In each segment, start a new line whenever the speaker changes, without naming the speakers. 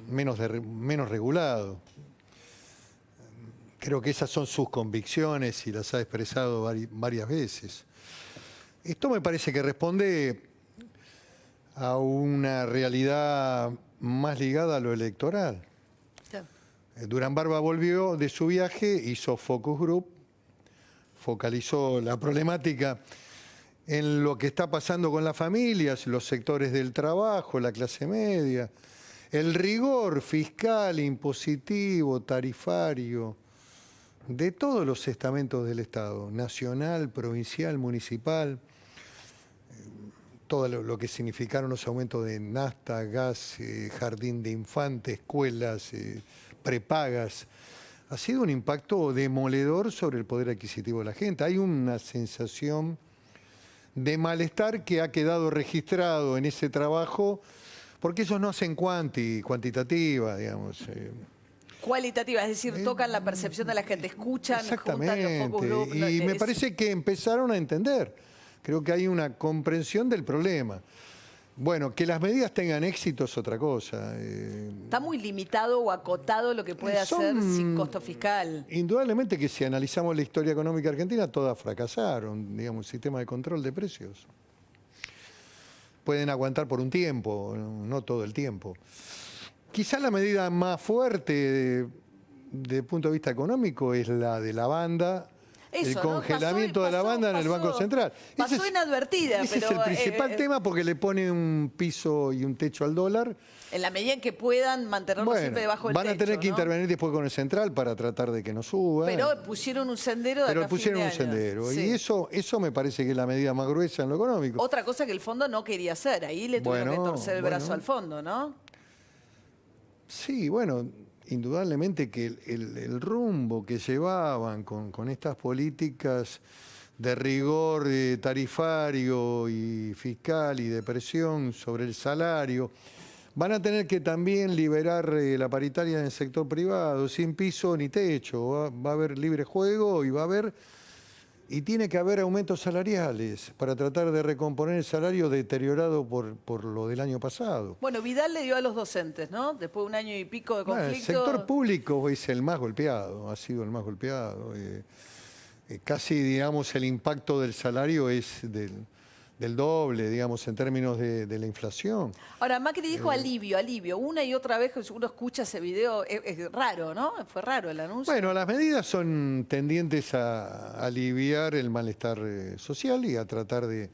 menos regulado. Creo que esas son sus convicciones y las ha expresado varias veces. Esto me parece que responde a una realidad más ligada a lo electoral.
Sí.
Durán Barba volvió de su viaje, hizo focus group, focalizó la problemática en lo que está pasando con las familias, los sectores del trabajo, la clase media, el rigor fiscal, impositivo, tarifario, de todos los estamentos del Estado, nacional, provincial, municipal, todo lo que significaron los aumentos de nafta, gas, jardín de infantes, escuelas, prepagas. Ha sido un impacto demoledor sobre el poder adquisitivo de la gente. Hay una sensación de malestar que ha quedado registrado en ese trabajo, porque ellos no hacen cuantitativa, digamos.
Cualitativa, es decir, tocan la percepción de la gente, escuchan, juntan los focus group.
Y me parece que empezaron a entender. Creo que hay una comprensión del problema. Bueno, que las medidas tengan éxito es otra cosa.
¿Está muy limitado o acotado lo que puede hacer sin costo fiscal?
Indudablemente que si analizamos la historia económica argentina, todas fracasaron, digamos, sistema de control de precios. Pueden aguantar por un tiempo, no todo el tiempo. Quizá la medida más fuerte desde el punto de vista económico es la de la banda.
Eso,
el
¿no?
congelamiento de la banda en el Banco Central.
Pasó inadvertida,
ese
pero...
es el principal tema porque le pone un piso y un techo al dólar.
En la medida en que puedan mantenerlo siempre debajo del techo.
Van a tener que
¿no?
intervenir después con el Central para tratar de que no suba.
Pero pusieron un sendero de acá a fin de año.
Sí. Y eso me parece que es la medida más gruesa en lo económico.
Otra cosa que el fondo no quería hacer. Ahí le tuvieron que torcer el brazo al fondo, ¿no?
Sí, bueno, indudablemente que el rumbo que llevaban con estas políticas de rigor tarifario y fiscal y de presión sobre el salario, van a tener que también liberar la paritaria en el sector privado, sin piso ni techo. Va a haber libre juego y tiene que haber aumentos salariales para tratar de recomponer el salario deteriorado por lo del año pasado.
Bueno, Vidal le dio a los docentes, ¿no? Después de un año y pico de conflicto.
El sector público es el más golpeado, ha sido el más golpeado. Casi, digamos, el impacto del salario es del doble, digamos, en términos de la inflación.
Ahora, Macri dijo alivio. Una y otra vez uno escucha ese video, es raro, ¿no? Fue raro el anuncio.
Bueno, las medidas son tendientes a aliviar el malestar social y a tratar de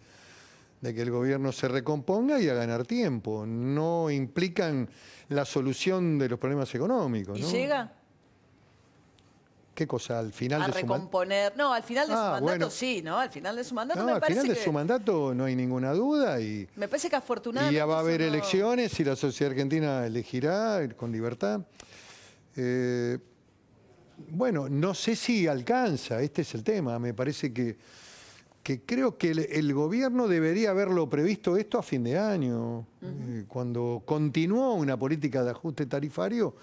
que el gobierno se recomponga y a ganar tiempo. No implican la solución de los problemas económicos, ¿no?
¿Y llega?
¿Qué cosa? ¿Al final de su mandato?
A recomponer. No, al final de su mandato
bueno.
sí, ¿no? Al final de su mandato
No, al final de su mandato no hay ninguna duda.
Me parece que afortunadamente...
Y ya va a haber
eso no...
elecciones y la sociedad argentina elegirá con libertad. Bueno, no sé si alcanza, este es el tema. Me parece que creo que el gobierno debería haberlo previsto esto a fin de año, cuando continuó una política de ajuste tarifario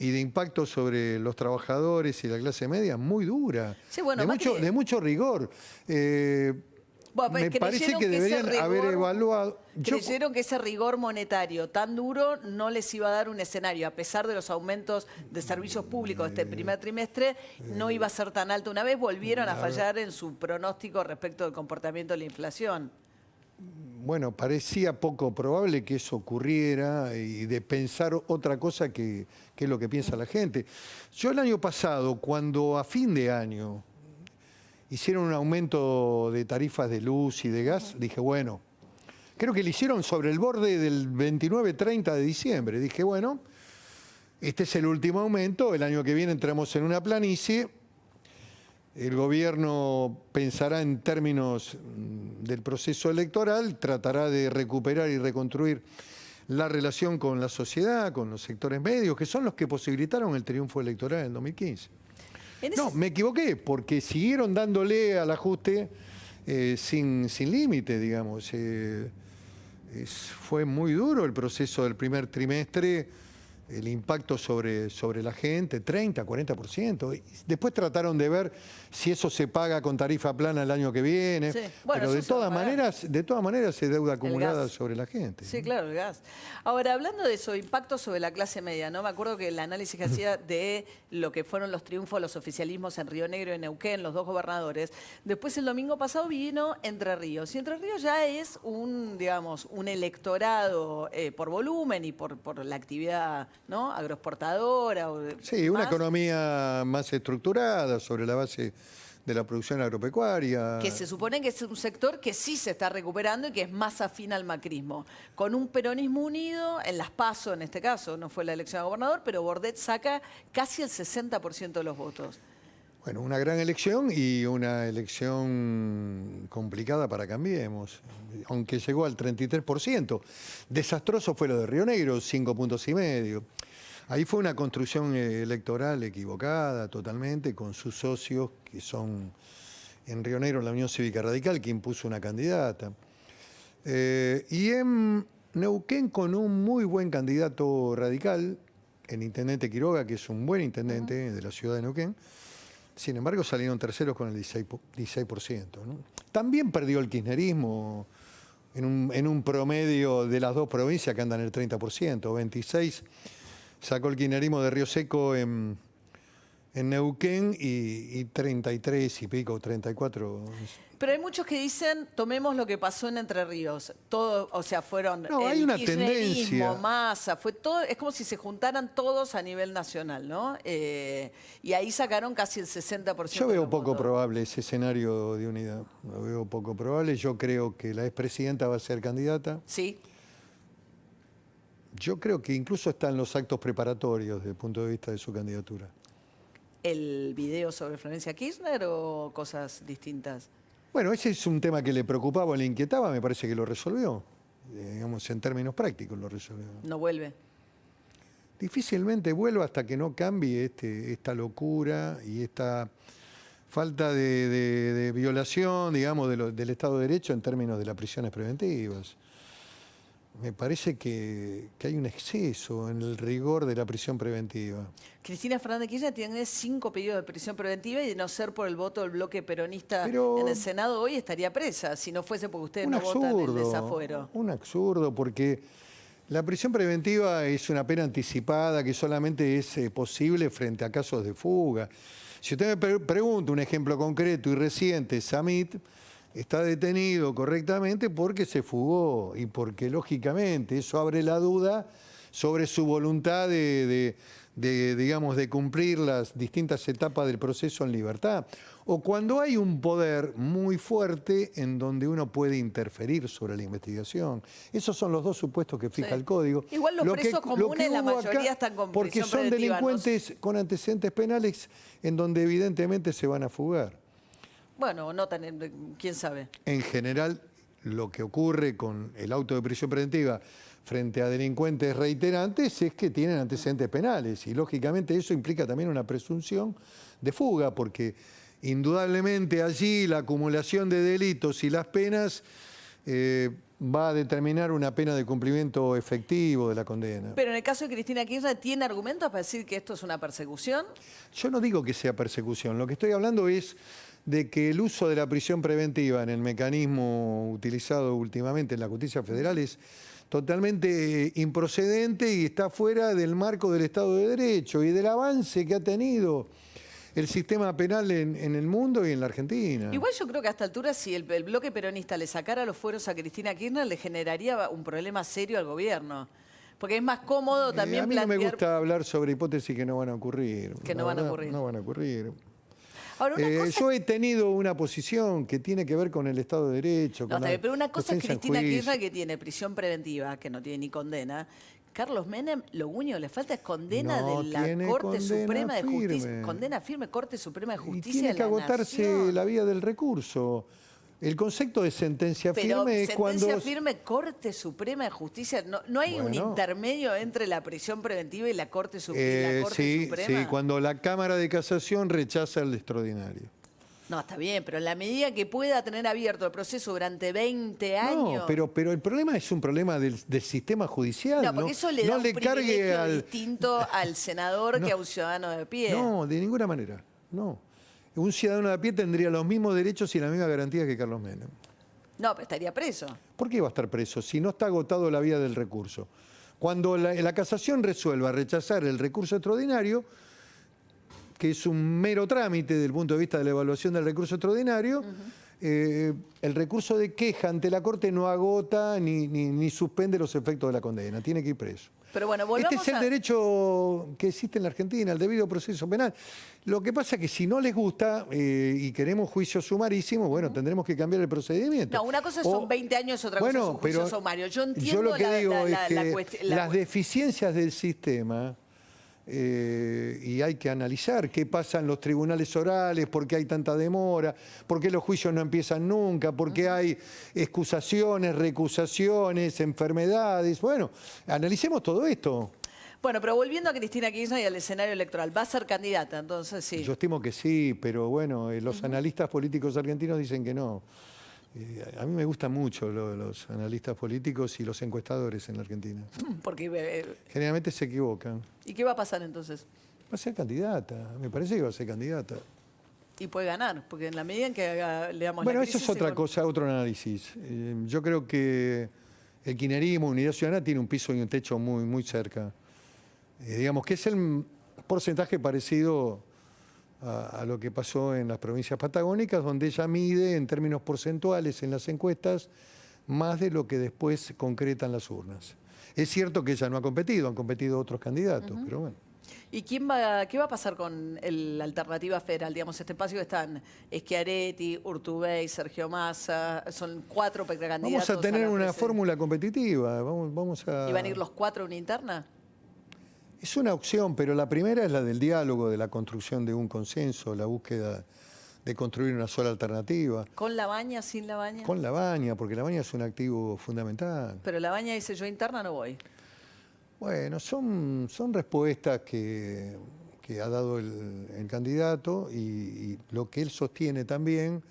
y de impacto sobre los trabajadores y la clase media muy dura,
sí, bueno,
de mucho rigor.
Bueno,
me parece que deberían haber evaluado...
Creyeron que ese rigor monetario tan duro no les iba a dar un escenario, a pesar de los aumentos de servicios públicos de este primer trimestre, no iba a ser tan alto. Una vez volvieron a fallar en su pronóstico respecto del comportamiento de la inflación.
Bueno, parecía poco probable que eso ocurriera y de pensar otra cosa que es lo que piensa la gente. Yo el año pasado, cuando a fin de año hicieron un aumento de tarifas de luz y de gas, dije, bueno, creo que lo hicieron sobre el borde del 29-30 de diciembre. Dije, bueno, este es el último aumento, el año que viene entramos en una planicie. El gobierno pensará en términos del proceso electoral, tratará de recuperar y reconstruir la relación con la sociedad, con los sectores medios, que son los que posibilitaron el triunfo electoral en 2015. No, me equivoqué, porque siguieron dándole al ajuste sin límite, digamos. Fue muy duro el proceso del primer trimestre el impacto sobre la gente, 30, 40%. Y después trataron de ver si eso se paga con tarifa plana el año que viene.
Sí. Bueno,
pero
eso se va a pagar.
de todas maneras es deuda acumulada
gas.
sobre la gente.
Sí, claro, el gas. Ahora, hablando de eso, impacto sobre la clase media, ¿no? Me acuerdo que el análisis que hacía de lo que fueron los triunfos de los oficialismos en Río Negro y en Neuquén, los dos gobernadores. Después, el domingo pasado vino Entre Ríos. Y Entre Ríos ya es digamos, un electorado por volumen y por la actividad, ¿no? Agroexportadora.
Sí, una economía más estructurada sobre la base de la producción agropecuaria.
Que se supone que es un sector que sí se está recuperando y que es más afín al macrismo. Con un peronismo unido, en las PASO en este caso, no fue la elección a gobernador, pero Bordet saca casi el 60% de los votos.
Bueno, una gran elección y una elección complicada para Cambiemos, aunque llegó al 33%. Desastroso fue lo de Río Negro, 5,5 puntos. Ahí fue una construcción electoral equivocada totalmente, con sus socios, que son en Río Negro la Unión Cívica Radical, que impuso una candidata. Y en Neuquén con un muy buen candidato radical, el intendente Quiroga, que es un buen intendente de la ciudad de Neuquén. Sin embargo, salieron terceros con el 16%, ¿no? También perdió el kirchnerismo en un promedio de las dos provincias que andan en el 30%, 26%. Sacó el kirchnerismo de Río Seco en Neuquén y 33 y pico, 34.
Pero hay muchos que dicen, tomemos lo que pasó en Entre Ríos. Todo, o sea, fueron
No, hay una
kirchnerismo,
tendencia.
Massa, fue todo, es como si se juntaran todos a nivel nacional, ¿no? Y ahí sacaron casi el 60%.
Yo
de
veo
los
poco
votos.
probable ese escenario de unidad. Lo veo poco probable. Yo creo que la expresidenta va a ser candidata.
Sí.
Yo creo que incluso está en los actos preparatorios desde el punto de vista de su candidatura.
¿El video sobre Florencia Kirchner o cosas distintas?
Bueno, ese es un tema que le preocupaba o le inquietaba, me parece que lo resolvió. Digamos, en términos prácticos lo resolvió.
No vuelve.
Difícilmente vuelva hasta que no cambie esta locura y esta falta de violación, digamos, del Estado de Derecho en términos de las prisiones preventivas. Me parece que hay un exceso en el rigor de la prisión preventiva.
Cristina Fernández Kirchner tiene 5 pedidos de prisión preventiva y de no ser por el voto del bloque peronista
Pero
en el Senado hoy estaría presa, si no fuese porque ustedes
un
no votan el
absurdo,
desafuero.
un absurdo, porque la prisión preventiva es una pena anticipada que solamente es posible frente a casos de fuga. Si usted me pregunta un ejemplo concreto y reciente, Samit está detenido correctamente porque se fugó y porque, lógicamente, eso abre la duda sobre su voluntad digamos, de cumplir las distintas etapas del proceso en libertad. O cuando hay un poder muy fuerte en donde uno puede interferir sobre la investigación. Esos son los dos supuestos que fija el Código.
Igual los presos comunes, la
hubo
mayoría están con
porque
prisión
son
preventiva,
delincuentes con antecedentes penales en donde evidentemente se van a fugar.
Bueno, no tan, quién sabe.
En general, lo que ocurre con el auto de prisión preventiva frente a delincuentes reiterantes es que tienen antecedentes penales y lógicamente eso implica también una presunción de fuga porque indudablemente allí la acumulación de delitos y las penas va a determinar una pena de cumplimiento efectivo de la condena.
Pero en el caso de Cristina Kirchner, ¿tiene argumentos para decir que esto es una persecución?
Yo no digo que sea persecución, lo que estoy hablando es de que el uso de la prisión preventiva en el mecanismo utilizado últimamente en la justicia federal es totalmente improcedente y está fuera del marco del Estado de Derecho y del avance que ha tenido el sistema penal en el mundo y en la Argentina.
Igual yo creo que a esta altura, si el bloque peronista le sacara los fueros a Cristina Kirchner, le generaría un problema serio al gobierno. Porque es más cómodo también
a mí
plantear...
no me gusta hablar sobre hipótesis que no van a ocurrir.
Que no van a ocurrir.
No van a ocurrir.
Ahora, una cosa...
Yo he tenido una posición que tiene que ver con el Estado de Derecho.
No, está bien, pero una cosa es
defensa en
Cristina
juicio.
Kirchner, que tiene prisión preventiva, que no tiene ni condena. Carlos Menem, lo único que le falta es condena
No,
de la
tiene
Corte
condena
Suprema de Justicia.
firme.
Condena firme, Corte Suprema de
Y
Justicia
tiene
de
que
la
agotarse
Nación.
la vía del recurso. El concepto de sentencia
Pero
firme es cuando...
sentencia firme, Corte Suprema de Justicia. No hay un
Bueno.
intermedio entre la prisión preventiva y la Corte,
sí,
Suprema.
sí, cuando la Cámara de Casación rechaza el extraordinario.
No, está bien, pero en la medida que pueda tener abierto el proceso durante 20 años...
No, pero el problema es un problema del sistema judicial.
No, porque eso le da un
cargue
privilegio distinto al senador que a un ciudadano de pie.
No, de ninguna manera. No. Un ciudadano de a pie tendría los mismos derechos y la misma garantía que Carlos Menem.
No, pero estaría preso.
¿Por qué va a estar preso si no está agotado la vía del recurso? Cuando la casación resuelva rechazar el recurso extraordinario, que es un mero trámite desde el punto de vista de la evaluación del recurso extraordinario, el recurso de queja ante la Corte no agota ni suspende los efectos de la condena, tiene que ir preso.
Pero bueno, volvamos
Este es el derecho que existe en la Argentina, el debido proceso penal. Lo que pasa es que si no les gusta y queremos juicio sumarísimo, bueno, tendremos que cambiar el procedimiento.
No, una cosa son 20 años, otra cosa es un juicio sumario. Yo entiendo
lo que digo es que
cuestión.
las deficiencias del sistema, y hay que analizar qué pasa en los tribunales orales, por qué hay tanta demora, por qué los juicios no empiezan nunca, por qué hay excusaciones, recusaciones, enfermedades. Bueno, analicemos todo esto.
Bueno, pero volviendo a Cristina Kirchner y al escenario electoral, va a ser candidata, entonces sí.
Yo estimo que sí, pero bueno, los analistas políticos argentinos dicen que no. A mí me gustan mucho los analistas políticos y los encuestadores en la Argentina.
Porque,
Generalmente se equivocan.
¿y qué va a pasar entonces?
Va a ser candidata, me parece que va a ser candidata.
Y puede ganar, porque en la medida en que le damos
Bueno,
la
eso
crisis...
es otra cosa, otro análisis. Yo creo que el kirchnerismo, Unidad Ciudadana, tiene un piso y un techo muy, muy cerca. Digamos que es el porcentaje parecido a lo que pasó en las provincias patagónicas, donde ella mide en términos porcentuales en las encuestas más de lo que después concretan las urnas. Es cierto que ella no ha competido, han competido otros candidatos, pero bueno.
¿Y qué va a pasar con la alternativa federal? Digamos, este espacio están Schiaretti, Urtubey, Sergio Massa, son 4 precandidatos.
Vamos a tener una fórmula competitiva. Vamos a...
¿Y van a ir los 4 a una interna?
Es una opción, pero la primera es la del diálogo, de la construcción de un consenso, la búsqueda de construir una sola alternativa.
¿Con Labaña, sin Labaña?
Con Labaña, porque Labaña es un activo fundamental.
Pero Labaña dice, yo interna no voy.
Bueno, son respuestas que ha dado el candidato y lo que él sostiene también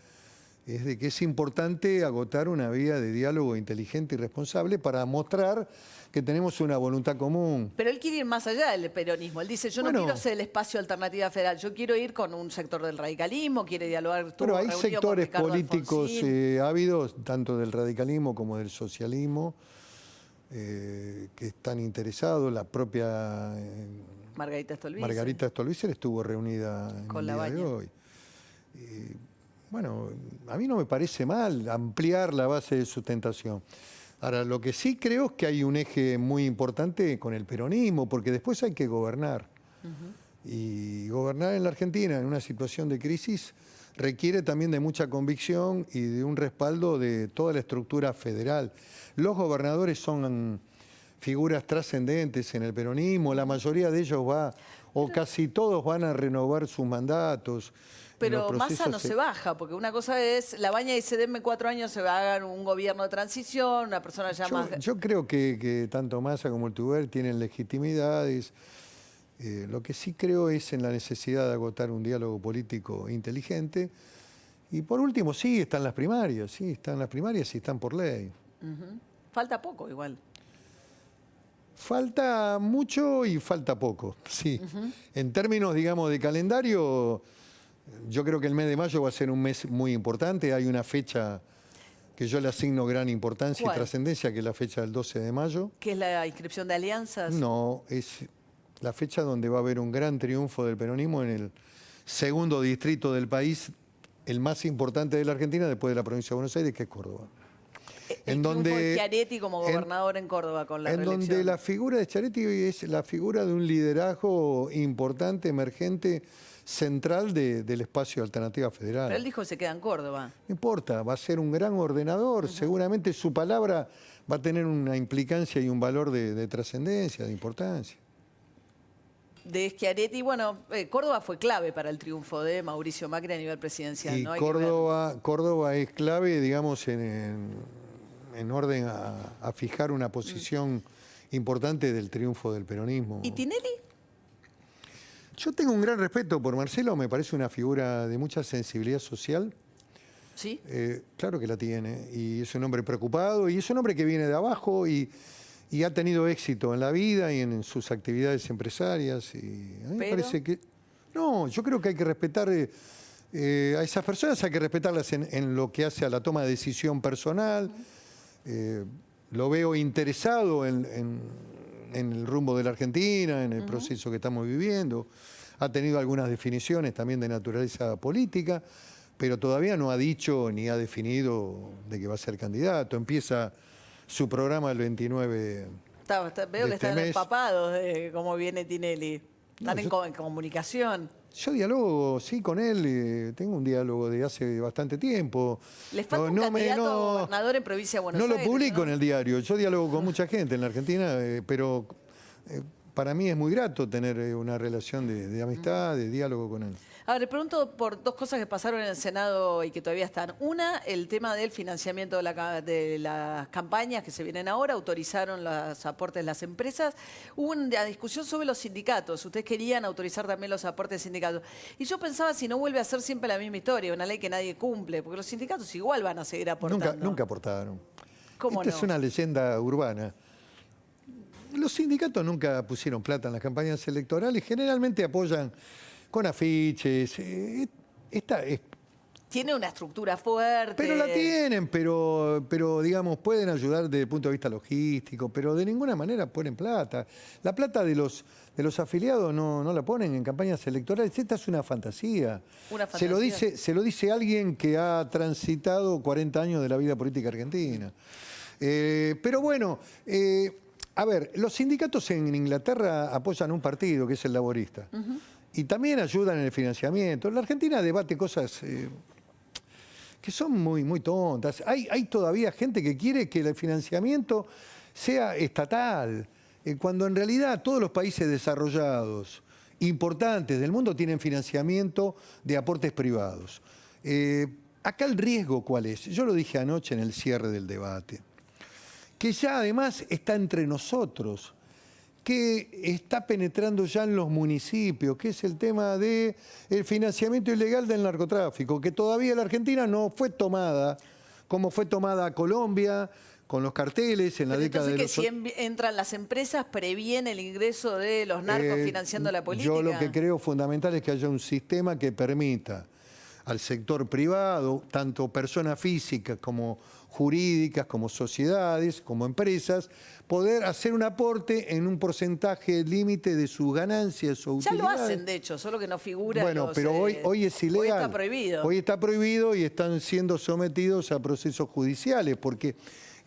es de que es importante agotar una vía de diálogo inteligente y responsable para mostrar que tenemos una voluntad común.
Pero él quiere ir más allá del peronismo. Él dice, yo no quiero ser el espacio alternativa federal, yo quiero ir con un sector del radicalismo, quiere dialogar.
Pero hay sectores políticos ávidos, tanto del radicalismo como del socialismo, que están interesados. La propia Margarita Stolbizer estuvo reunida en el día de hoy. Bueno, a mí no me parece mal ampliar la base de sustentación. Ahora, lo que sí creo es que hay un eje muy importante con el peronismo, porque después hay que gobernar. Y gobernar en la Argentina en una situación de crisis requiere también de mucha convicción y de un respaldo de toda la estructura federal. Los gobernadores son figuras trascendentes en el peronismo, la mayoría de ellos o casi todos van a renovar sus mandatos.
Pero Massa no se baja, porque una cosa es, Labaña dice, denme 4 años, se va a hacer un gobierno de transición, una persona ya más...
Yo creo que tanto Massa como Urtubey tienen legitimidades. Lo que sí creo es en la necesidad de agotar un diálogo político inteligente. Y por último, sí, están las primarias, y están por ley.
Falta poco igual.
Falta mucho y falta poco, sí. En términos, digamos, de calendario, yo creo que el mes de mayo va a ser un mes muy importante. Hay una fecha que yo le asigno gran importancia y trascendencia, que es la fecha del 12 de mayo.
¿Qué es la inscripción de alianzas?
No, es la fecha donde va a haber un gran triunfo del peronismo en el segundo distrito del país, el más importante de la Argentina después de la provincia de Buenos Aires, que es Córdoba.
El triunfo de Schiaretti como gobernador en Córdoba con la reelección.
En donde la figura de Schiaretti es la figura de un liderazgo importante, emergente, central del espacio de alternativa federal.
Pero él dijo que se queda en Córdoba.
No importa, va a ser un gran ordenador, seguramente su palabra va a tener una implicancia y un valor de trascendencia, de importancia.
De Schiaretti, bueno, Córdoba fue clave para el triunfo de Mauricio Macri a nivel presidencial.
Y
¿no?
Córdoba es clave, digamos, en orden a fijar una posición importante del triunfo del peronismo.
¿Y Tinelli?
Yo tengo un gran respeto por Marcelo, me parece una figura de mucha sensibilidad social.
¿Sí?
Claro que la tiene, y es un hombre preocupado, y es un hombre que viene de abajo y ha tenido éxito en la vida y en sus actividades empresarias. Y a mí me parece que... No, yo creo que hay que respetar a esas personas, hay que respetarlas en lo que hace a la toma de decisión personal. Lo veo interesado en el rumbo de la Argentina, en el proceso que estamos viviendo. Ha tenido algunas definiciones también de naturaleza política, pero todavía no ha dicho ni ha definido de que va a ser candidato. Empieza su programa el 29
Veo que están
mes.
empapados de cómo viene Tinelli. Están en comunicación.
Yo dialogo, sí, con él. Tengo un diálogo de hace bastante tiempo.
Les falta un candidato a gobernador en provincia de Buenos Aires.
No lo publico en el diario. Yo dialogo con mucha gente en la Argentina, pero para mí es muy grato tener una relación de amistad, de diálogo con él.
Ahora, le pregunto por dos cosas que pasaron en el Senado y que todavía están. Una, el tema del financiamiento de las campañas que se vienen ahora, autorizaron los aportes de las empresas. Hubo una discusión sobre los sindicatos. Ustedes querían autorizar también los aportes de sindicatos. Y yo pensaba si no vuelve a ser siempre la misma historia, una ley que nadie cumple, porque los sindicatos igual van a seguir aportando.
Nunca aportaron.
¿Cómo
Esta
no?
es una leyenda urbana. Los sindicatos nunca pusieron plata en las campañas electorales, generalmente apoyan con afiches.
Tiene una estructura fuerte.
Pero la tienen, pero digamos, pueden ayudar desde el punto de vista logístico, pero de ninguna manera ponen plata. La plata de los afiliados no la ponen en campañas electorales. Esta es una fantasía.
Una fantasía.
Se lo dice alguien que ha transitado 40 años de la vida política argentina. Pero bueno, a ver, los sindicatos en Inglaterra apoyan un partido, que es el laborista. Y también ayudan en el financiamiento. La Argentina debate cosas que son muy tontas. Hay todavía gente que quiere que el financiamiento sea estatal, cuando en realidad todos los países desarrollados importantes del mundo tienen financiamiento de aportes privados. Acá el riesgo, ¿cuál es? Yo lo dije anoche en el cierre del debate, que ya además está entre nosotros, que está penetrando ya en los municipios, que es el tema del financiamiento ilegal del narcotráfico, que todavía la Argentina no fue tomada, como fue tomada Colombia, con los carteles en la década de los...
Entonces que si entran las empresas, previene el ingreso de los narcos financiando la política.
Yo lo que creo fundamental es que haya un sistema que permita al sector privado, tanto personas físicas como jurídicas, como sociedades, como empresas, poder hacer un aporte en un porcentaje límite de sus ganancias o utilidades.
Ya lo hacen, de hecho, solo que no figura.
Bueno, pero hoy es ilegal.
Hoy está prohibido.
Hoy está prohibido y están siendo sometidos a procesos judiciales, porque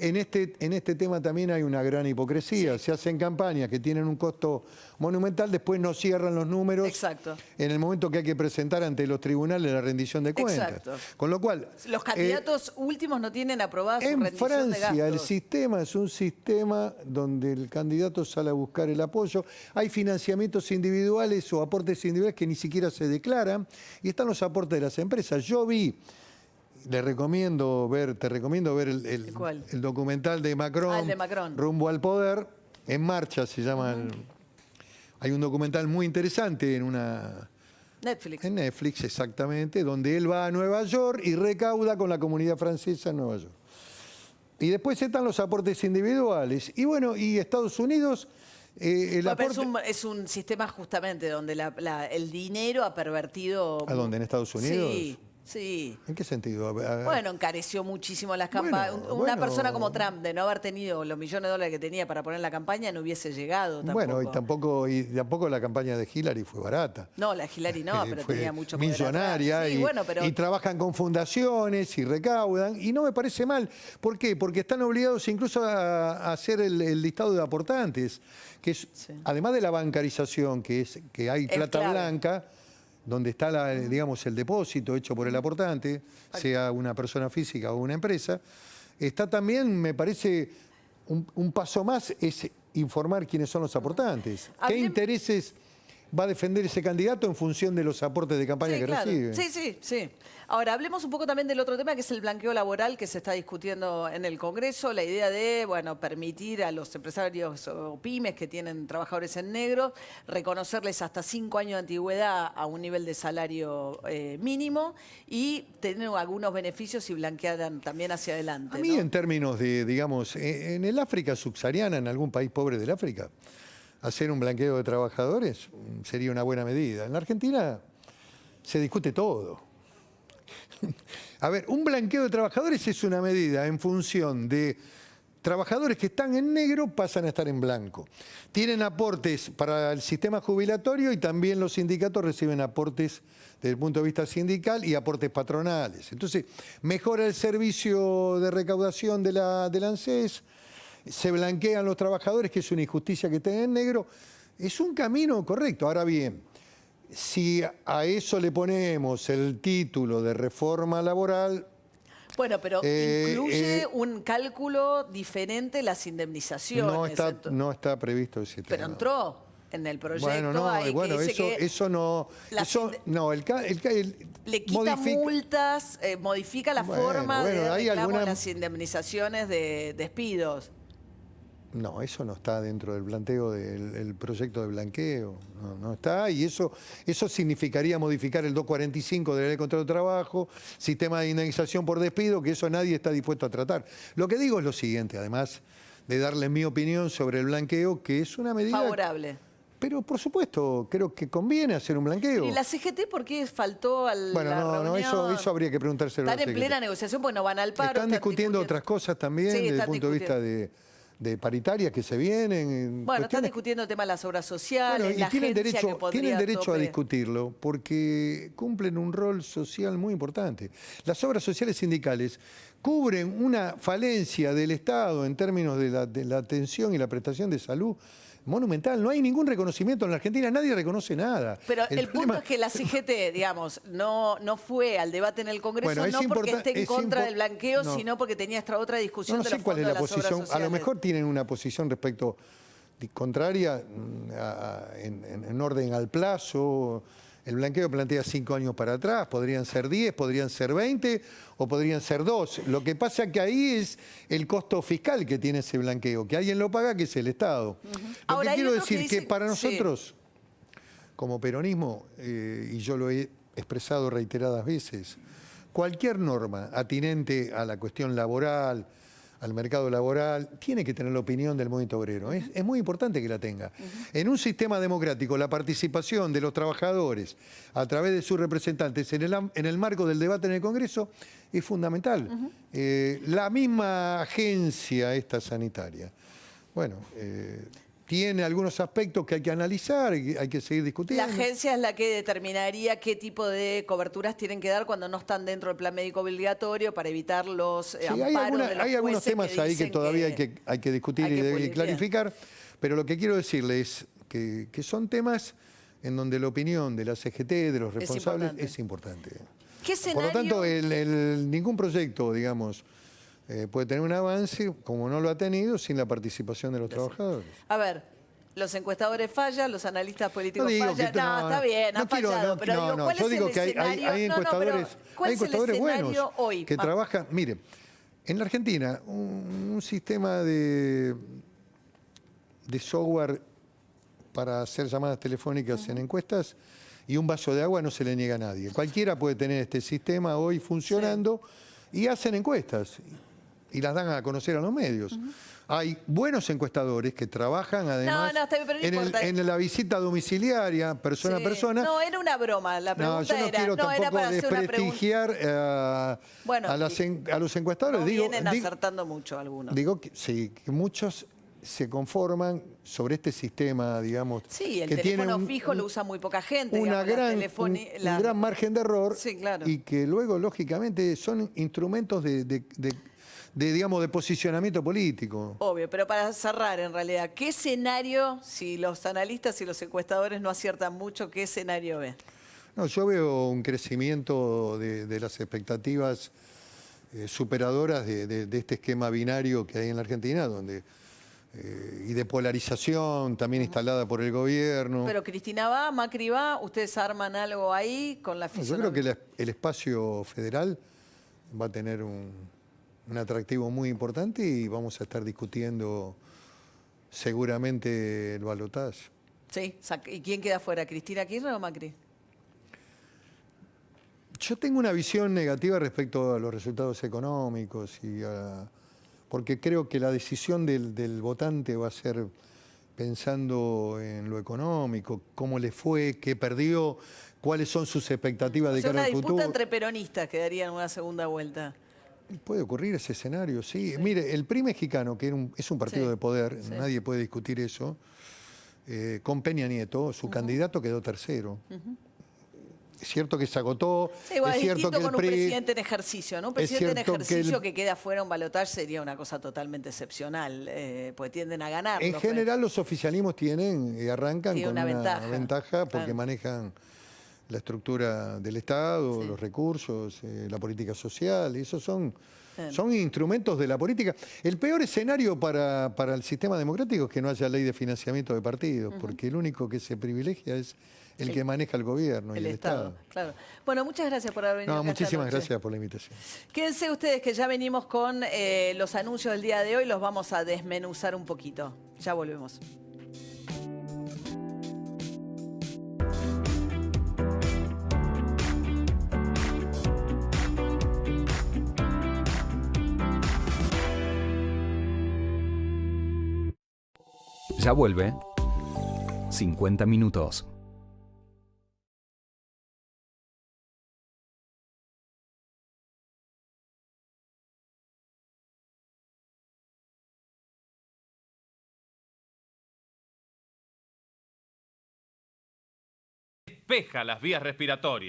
en este tema también hay una gran hipocresía.
Sí.
Se hacen campañas que tienen un costo monumental, después no cierran los números.
Exacto.
En el momento que hay que presentar ante los tribunales la rendición de cuentas.
Exacto.
Con lo cual...
Los candidatos últimos no tienen aprobada su
en
rendición de gastos.
Francia el sistema es un sistema donde el candidato sale a buscar el apoyo. Hay financiamientos individuales o aportes individuales que ni siquiera se declaran y están los aportes de las empresas. Yo vi... te recomiendo ver el documental de Macron,
el de Macron,
Rumbo al Poder, En Marcha se llama. Hay un documental muy interesante en Netflix, exactamente, donde él va a Nueva York y recauda con la comunidad francesa en Nueva York. Y después están los aportes individuales. Y bueno, y Estados Unidos...
es un sistema justamente donde el dinero ha pervertido...
¿A dónde? ¿En Estados Unidos?
Sí. Sí.
¿En qué sentido?
Bueno, encareció muchísimo las campañas. Una persona como Trump, de no haber tenido los millones de dólares que tenía para poner en la campaña, no hubiese llegado tampoco.
Bueno, y tampoco la campaña de Hillary fue barata.
No, la Hillary no, pero tenía mucho poder
millonaria
atrás.
Y trabajan con fundaciones y recaudan. Y no me parece mal. ¿Por qué? Porque están obligados incluso a hacer el listado de aportantes, que es, además de la bancarización, que hay plata blanca, donde está digamos, el depósito hecho por el aportante, sea una persona física o una empresa, está también, me parece, un paso más es informar quiénes son los aportantes, qué intereses va a defender ese candidato en función de los aportes de campaña
Sí,
que
claro.
recibe.
Sí. Ahora, hablemos un poco también del otro tema, que es el blanqueo laboral que se está discutiendo en el Congreso. La idea de, bueno, permitir a los empresarios o pymes que tienen trabajadores en negro, reconocerles hasta 5 años de antigüedad a un nivel de salario mínimo y tener algunos beneficios si blanquearan también hacia adelante.
A mí,
¿no?
en términos de, digamos, en el África subsahariana, en algún país pobre del África, hacer un blanqueo de trabajadores sería una buena medida. En la Argentina se discute todo. A ver, un blanqueo de trabajadores es una medida en función de trabajadores que están en negro pasan a estar en blanco. Tienen aportes para el sistema jubilatorio y también los sindicatos reciben aportes desde el punto de vista sindical y aportes patronales. Entonces, mejora el servicio de recaudación de la ANSES, se blanquean los trabajadores, que es una injusticia que estén en negro. Es un camino correcto. Ahora bien, si a eso le ponemos el título de reforma laboral...
Bueno, pero incluye un cálculo diferente las indemnizaciones.
No está previsto ese tema.
Pero entró en el proyecto.
Bueno, no,
ahí
bueno,
que dice
eso no...
le quita multas, modifica la forma de reclamo de las indemnizaciones de despidos.
No, eso no está dentro del planteo del proyecto de blanqueo. No está, y eso significaría modificar el 245 de la Ley de Contrato de Trabajo, sistema de indemnización por despido, que eso nadie está dispuesto a tratar. Lo que digo es lo siguiente, además de darle mi opinión sobre el blanqueo, que es una medida...
Favorable.
Pero, por supuesto, creo que conviene hacer un blanqueo.
¿Y la CGT por qué faltó a la
reunión?
Eso
habría que preguntárselo a la CGT.
Están en plena negociación porque no van al paro.
Están discutiendo otras cosas también, desde el punto de vista de paritarias que se vienen.
Bueno, están discutiendo el tema de las obras sociales, la
tienen derecho a
tope.
discutirlo porque cumplen un rol social muy importante. Las obras sociales sindicales cubren una falencia del Estado en términos de la atención y la prestación de salud monumental. No hay ningún reconocimiento en la Argentina, nadie reconoce nada.
Pero el punto es que la CGT, digamos, no fue al debate en el Congreso, no porque esté en contra del blanqueo, sino porque tenía esta otra discusión de los fondos de las obras sociales.
A lo mejor tienen una posición respecto contraria en orden al plazo. El blanqueo plantea 5 años para atrás, podrían ser 10, podrían ser 20 o podrían ser 2. Lo que pasa es que ahí es el costo fiscal que tiene ese blanqueo, que alguien lo paga, que es el Estado. Lo que quiero decir que para nosotros, como peronismo, y yo lo he expresado reiteradas veces, cualquier norma atinente a la cuestión laboral, al mercado laboral, tiene que tener la opinión del movimiento obrero. Es muy importante que la tenga. En un sistema democrático, la participación de los trabajadores a través de sus representantes en el marco del debate en el Congreso es fundamental. La misma agencia esta sanitaria, bueno, tiene algunos aspectos que hay que analizar, hay que seguir discutiendo.
La agencia es la que determinaría qué tipo de coberturas tienen que dar cuando no están dentro del plan médico obligatorio para evitar los amparos de los
hay algunos
jueces
temas ahí que todavía hay que discutir y clarificar, pero lo que quiero decirles es que son temas en donde la opinión de la CGT, de los responsables, es importante.
¿Qué escenario?
Por lo tanto, ningún proyecto, digamos, puede tener un avance, como no lo ha tenido, sin la participación de los trabajadores.
A ver, los encuestadores fallan, los analistas políticos fallan. Está bien, han fallado. Pero ¿cuál es el escenario?
Hay encuestadores buenos
hoy?
Que trabajan. Mire, en la Argentina, un sistema de software para hacer llamadas telefónicas en encuestas y un vaso de agua no se le niega a nadie. Cualquiera puede tener este sistema hoy funcionando y hacen encuestas y las dan a conocer a los medios. Hay buenos encuestadores que trabajan además en la visita domiciliaria, persona a persona.
No, era una broma, la pregunta
yo no quiero tampoco desprestigiar a los encuestadores.
Vienen acertando mucho algunos.
Digo que sí, que muchos se conforman sobre este sistema, digamos.
Sí, el teléfono fijo lo usa muy poca gente.
Un gran margen de error, y que luego, lógicamente, son instrumentos digamos, de posicionamiento político.
Obvio, pero para cerrar, en realidad, ¿qué escenario, si los analistas y los encuestadores no aciertan mucho, qué escenario ven?
No, yo veo un crecimiento de las expectativas superadoras de este esquema binario que hay en la Argentina, donde y de polarización también instalada por el gobierno.
Pero Cristina va, Macri va, ¿ustedes arman algo ahí con la
Yo creo
fisonomía?
que el espacio federal va a tener un atractivo muy importante y vamos a estar discutiendo seguramente el balotaje.
Sí, ¿y quién queda fuera, Cristina Kirchner o Macri?
Yo tengo una visión negativa respecto a los resultados económicos porque creo que la decisión del votante va a ser pensando en lo económico, cómo le fue, qué perdió, cuáles son sus expectativas de
O sea,
cara
una
al
disputa
futuro.
entre peronistas quedaría en una segunda vuelta.
Puede ocurrir ese escenario, sí. Mire, el PRI mexicano, que es un partido
Sí,
de poder,
sí.
nadie puede discutir eso, con Peña Nieto, su candidato quedó tercero. Es cierto que se agotó,
Sí, igual
es
es
cierto
distinto
que el
con un
PRI...
presidente en ejercicio, ¿no? Un presidente en
cierto que
ejercicio que queda fuera un balotaje sería una cosa totalmente excepcional, porque tienden a ganar.
En general los oficialismos arrancan
Tiene
con
una
una
ventaja,
porque
claro.
manejan la estructura del Estado,
Sí.
los recursos, la política social, y esos son
Bien.
instrumentos de la política. El peor escenario para el sistema democrático es que no haya ley de financiamiento de partidos, porque el único que se privilegia es el que maneja el gobierno y
El
el
Estado, claro. Bueno, muchas gracias por haber venido
No,
acá esta
muchísimas
noche.
gracias por la invitación.
Quédense ustedes que ya venimos con los anuncios del día de hoy, los vamos a desmenuzar un poquito. Ya volvemos.
Ya vuelve 50 minutos.
Despeja las vías respiratorias.